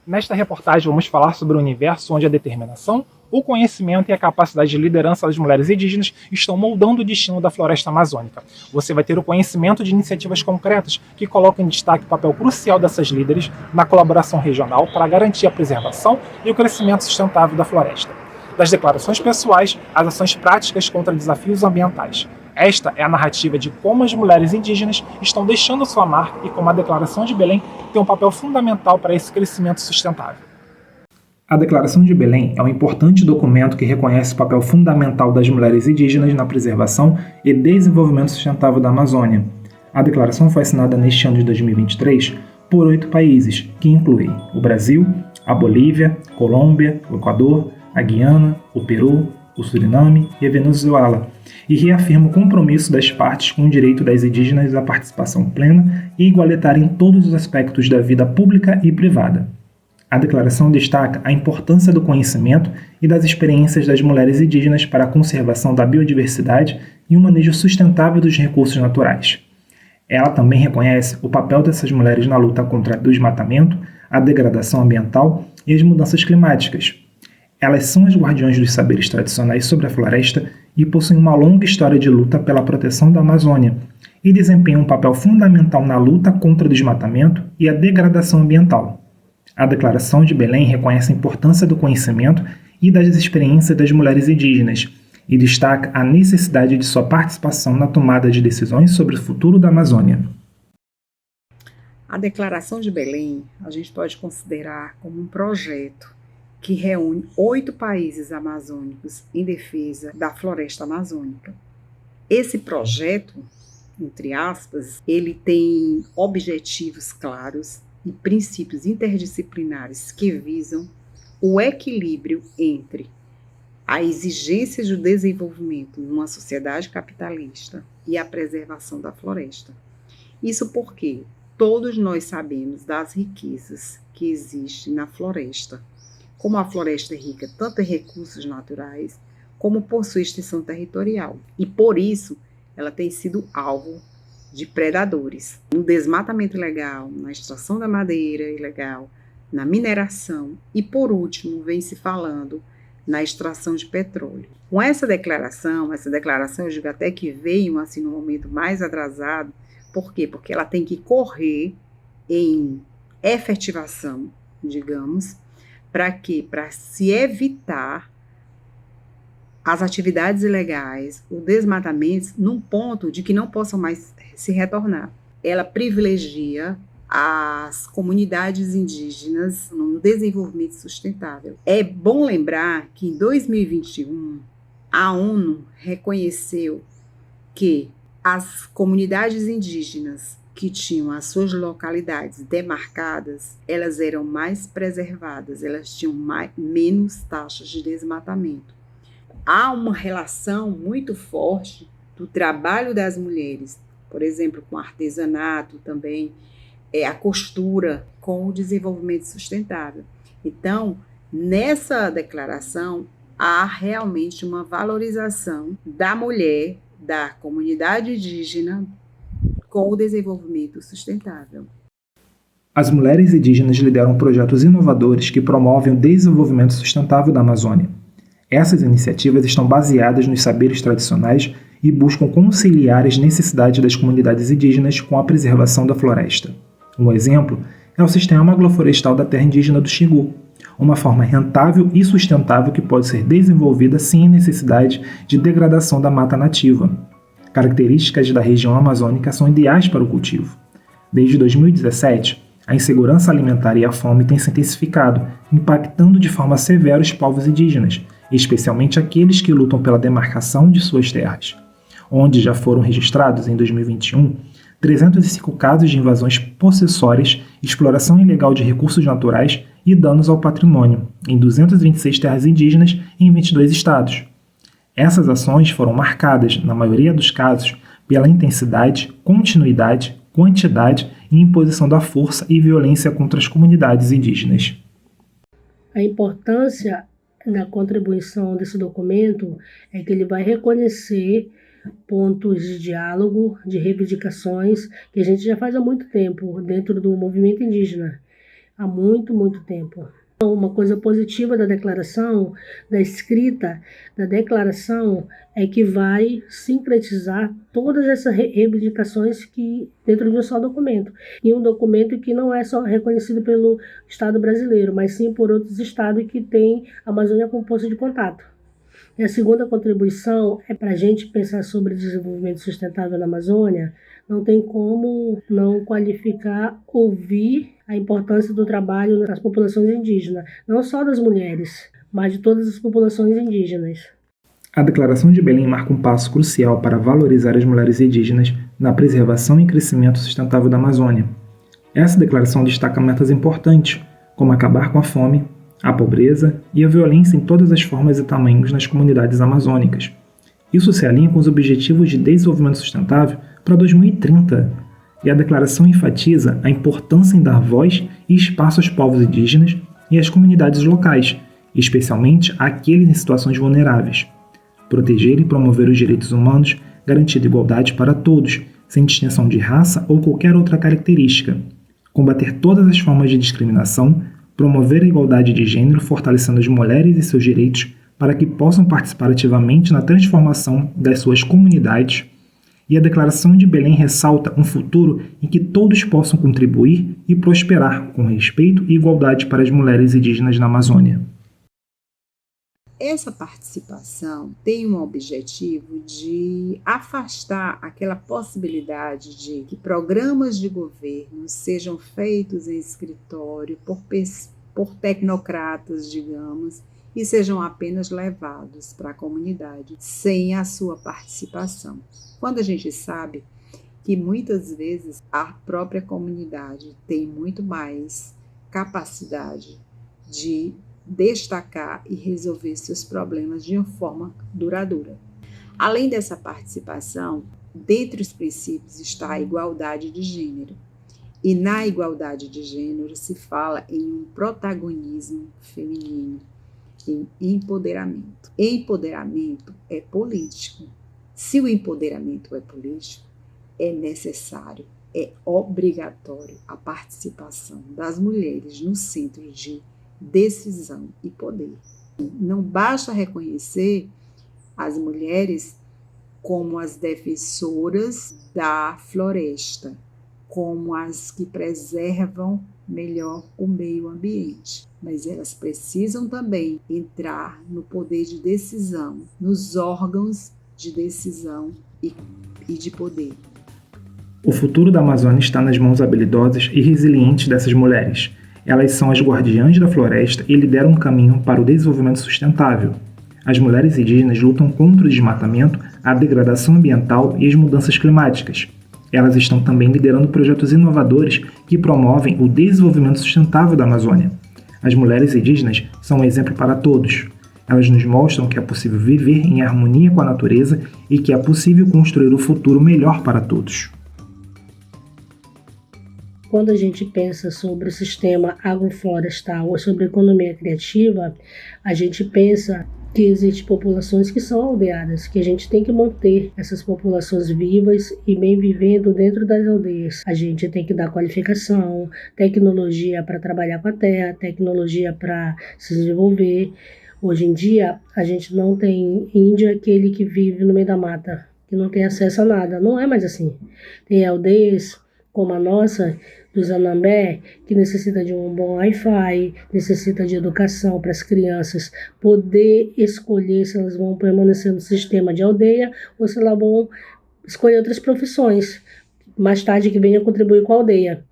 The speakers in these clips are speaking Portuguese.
Nesta reportagem vamos falar sobre o universo onde a determinação, o conhecimento e a capacidade de liderança das mulheres indígenas estão moldando o destino da floresta amazônica. Você vai ter o conhecimento de iniciativas concretas que colocam em destaque o papel crucial dessas líderes na colaboração regional para garantir a preservação e o crescimento sustentável da floresta. Das declarações pessoais às ações práticas contra desafios ambientais. Esta é a narrativa de como as mulheres indígenas estão deixando sua marca e como a Declaração de Belém tem um papel fundamental para esse crescimento sustentável. A Declaração de Belém é um importante documento que reconhece o papel fundamental das mulheres indígenas na preservação e desenvolvimento sustentável da Amazônia. A declaração foi assinada neste ano de 2023 por 8 países, que incluem o Brasil, a Bolívia, Colômbia, o Equador, a Guiana, o Peru, o Suriname e a Venezuela, e reafirma o compromisso das partes com o direito das indígenas à participação plena e igualitária em todos os aspectos da vida pública e privada. A declaração destaca a importância do conhecimento e das experiências das mulheres indígenas para a conservação da biodiversidade e o manejo sustentável dos recursos naturais. Ela também reconhece o papel dessas mulheres na luta contra o desmatamento, a degradação ambiental e as mudanças climáticas. Elas são as guardiãs dos saberes tradicionais sobre a floresta e possuem uma longa história de luta pela proteção da Amazônia e desempenham um papel fundamental na luta contra o desmatamento e a degradação ambiental. A Declaração de Belém reconhece a importância do conhecimento e das experiências das mulheres indígenas e destaca a necessidade de sua participação na tomada de decisões sobre o futuro da Amazônia. A Declaração de Belém a gente pode considerar como um projeto que reúne 8 países amazônicos em defesa da floresta amazônica. Esse projeto, entre aspas, ele tem objetivos claros e princípios interdisciplinares que visam o equilíbrio entre a exigência do desenvolvimento numa sociedade capitalista e a preservação da floresta. Isso porque todos nós sabemos das riquezas que existem na floresta. Como a floresta é rica tanto em recursos naturais, como por sua extensão territorial. E por isso, ela tem sido alvo de predadores. No desmatamento ilegal, na extração da madeira ilegal, na mineração e, por último, vem se falando na extração de petróleo. Com essa declaração eu digo até que veio assim, no momento mais atrasado. Por quê? Porque ela tem que correr em efetivação, digamos. Para quê? Para se evitar as atividades ilegais, o desmatamento, num ponto de que não possam mais se retornar. Ela privilegia as comunidades indígenas no desenvolvimento sustentável. É bom lembrar que em 2021, a ONU reconheceu que as comunidades indígenas que tinham as suas localidades demarcadas, elas eram mais preservadas, elas tinham menos taxas de desmatamento. Há uma relação muito forte do trabalho das mulheres, por exemplo, com artesanato também, a costura, com o desenvolvimento sustentável. Então, nessa declaração, há realmente uma valorização da mulher, da comunidade indígena, com o desenvolvimento sustentável. As mulheres indígenas lideram projetos inovadores que promovem o desenvolvimento sustentável da Amazônia. Essas iniciativas estão baseadas nos saberes tradicionais e buscam conciliar as necessidades das comunidades indígenas com a preservação da floresta. Um exemplo é o Sistema Agroflorestal da Terra Indígena do Xingu, uma forma rentável e sustentável que pode ser desenvolvida sem a necessidade de degradação da mata nativa. Características da região amazônica são ideais para o cultivo. Desde 2017, a insegurança alimentar e a fome têm se intensificado, impactando de forma severa os povos indígenas, especialmente aqueles que lutam pela demarcação de suas terras, onde já foram registrados, em 2021, 305 casos de invasões possessórias, exploração ilegal de recursos naturais e danos ao patrimônio, em 226 terras indígenas e em 22 estados. Essas ações foram marcadas, na maioria dos casos, pela intensidade, continuidade, quantidade e imposição da força e violência contra as comunidades indígenas. A importância da contribuição desse documento é que ele vai reconhecer pontos de diálogo, de reivindicações, que a gente já faz há muito tempo dentro do movimento indígena. há muito, muito tempo. Uma coisa positiva da declaração, da escrita da declaração, é que vai sincretizar todas essas reivindicações que dentro de um só documento. E um documento que não é só reconhecido pelo Estado brasileiro, mas sim por outros estados que têm a Amazônia como posto de contato. E a segunda contribuição é para a gente pensar sobre desenvolvimento sustentável na Amazônia. Não tem como não qualificar, ouvir a importância do trabalho das populações indígenas, não só das mulheres, mas de todas as populações indígenas. A Declaração de Belém marca um passo crucial para valorizar as mulheres indígenas na preservação e crescimento sustentável da Amazônia. Essa declaração destaca metas importantes, como acabar com a fome, a pobreza e a violência em todas as formas e tamanhos nas comunidades amazônicas. Isso se alinha com os Objetivos de Desenvolvimento Sustentável para 2030, e a declaração enfatiza a importância em dar voz e espaço aos povos indígenas e às comunidades locais, especialmente àqueles em situações vulneráveis. Proteger e promover os direitos humanos, garantindo igualdade para todos, sem distinção de raça ou qualquer outra característica. Combater todas as formas de discriminação, promover a igualdade de gênero, fortalecendo as mulheres e seus direitos para que possam participar ativamente na transformação das suas comunidades. E a Declaração de Belém ressalta um futuro em que todos possam contribuir e prosperar com respeito e igualdade para as mulheres indígenas na Amazônia. Essa participação tem um objetivo de afastar aquela possibilidade de que programas de governo sejam feitos em escritório por tecnocratas, digamos, e sejam apenas levados para a comunidade sem a sua participação. Quando a gente sabe que muitas vezes a própria comunidade tem muito mais capacidade de destacar e resolver seus problemas de uma forma duradoura. Além dessa participação, dentre os princípios está a igualdade de gênero. E na igualdade de gênero se fala em um protagonismo feminino, em empoderamento. Empoderamento é político. Se o empoderamento é político, é necessário, é obrigatório a participação das mulheres no centro de decisão e poder. Não basta reconhecer as mulheres como as defensoras da floresta, como as que preservam melhor o meio ambiente, mas elas precisam também entrar no poder de decisão, nos órgãos de decisão e de poder. O futuro da Amazônia está nas mãos habilidosas e resilientes dessas mulheres. Elas são as guardiãs da floresta e lideram um caminho para o desenvolvimento sustentável. As mulheres indígenas lutam contra o desmatamento, a degradação ambiental e as mudanças climáticas. Elas estão também liderando projetos inovadores que promovem o desenvolvimento sustentável da Amazônia. As mulheres indígenas são um exemplo para todos. Elas nos mostram que é possível viver em harmonia com a natureza e que é possível construir um futuro melhor para todos. Quando a gente pensa sobre o sistema agroflorestal ou sobre economia criativa, a gente pensa que existem populações que são aldeadas, que a gente tem que manter essas populações vivas e bem vivendo dentro das aldeias. A gente tem que dar qualificação, tecnologia para trabalhar com a terra, tecnologia para se desenvolver. Hoje em dia, a gente não tem índio aquele que vive no meio da mata, que não tem acesso a nada. Não é mais assim. Tem aldeias como a nossa, dos Anambé, que necessita de um bom Wi-Fi, necessita de educação para as crianças poder escolher se elas vão permanecer no sistema de aldeia ou se elas vão escolher outras profissões, mais tarde que venham contribuir com a aldeia.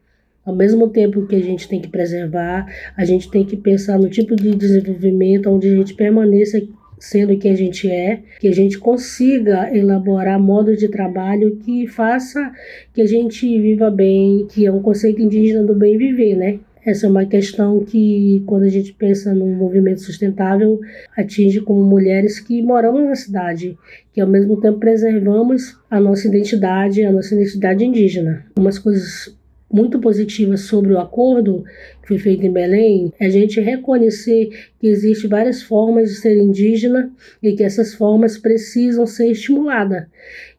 Ao mesmo tempo que a gente tem que preservar, a gente tem que pensar no tipo de desenvolvimento onde a gente permaneça sendo quem a gente é, que a gente consiga elaborar modos de trabalho que faça que a gente viva bem, que é um conceito indígena do bem viver, né? Essa é uma questão que, quando a gente pensa no movimento sustentável, atinge como mulheres que moramos na cidade, que ao mesmo tempo preservamos a nossa identidade indígena. Umas coisas muito positiva sobre o acordo que foi feito em Belém é a gente reconhecer que existem várias formas de ser indígena e que essas formas precisam ser estimuladas,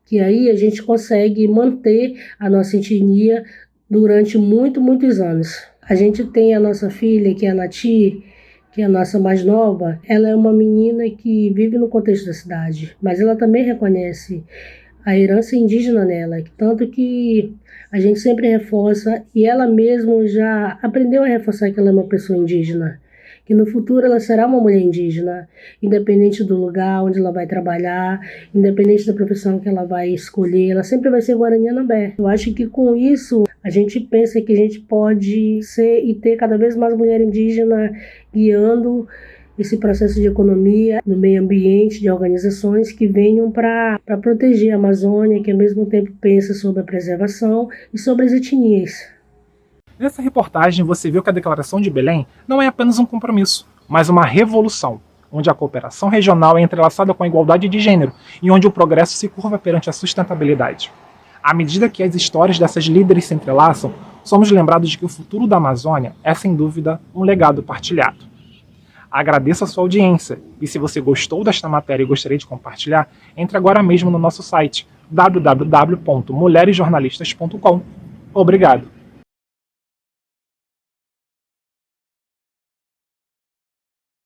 que aí a gente consegue manter a nossa etnia durante muitos anos. A gente tem a nossa filha, que é a Nati, que é a nossa mais nova. Ela é uma menina que vive no contexto da cidade, mas ela também reconhece a herança indígena nela, tanto que a gente sempre reforça, e ela mesma já aprendeu a reforçar que ela é uma pessoa indígena, que no futuro ela será uma mulher indígena, independente do lugar onde ela vai trabalhar, independente da profissão que ela vai escolher, ela sempre vai ser Guarani Anambé. Eu acho que com isso a gente pensa que a gente pode ser e ter cada vez mais mulher indígena guiando esse processo de economia no meio ambiente, de organizações que venham para proteger a Amazônia, que ao mesmo tempo pensa sobre a preservação e sobre as etnias. Nessa reportagem você viu que a Declaração de Belém não é apenas um compromisso, mas uma revolução, onde a cooperação regional é entrelaçada com a igualdade de gênero e onde o progresso se curva perante a sustentabilidade. À medida que as histórias dessas líderes se entrelaçam, somos lembrados de que o futuro da Amazônia é, sem dúvida, um legado partilhado. Agradeço a sua audiência e se você gostou desta matéria e gostaria de compartilhar, entre agora mesmo no nosso site www.mulheresjornalistas.com. Obrigado!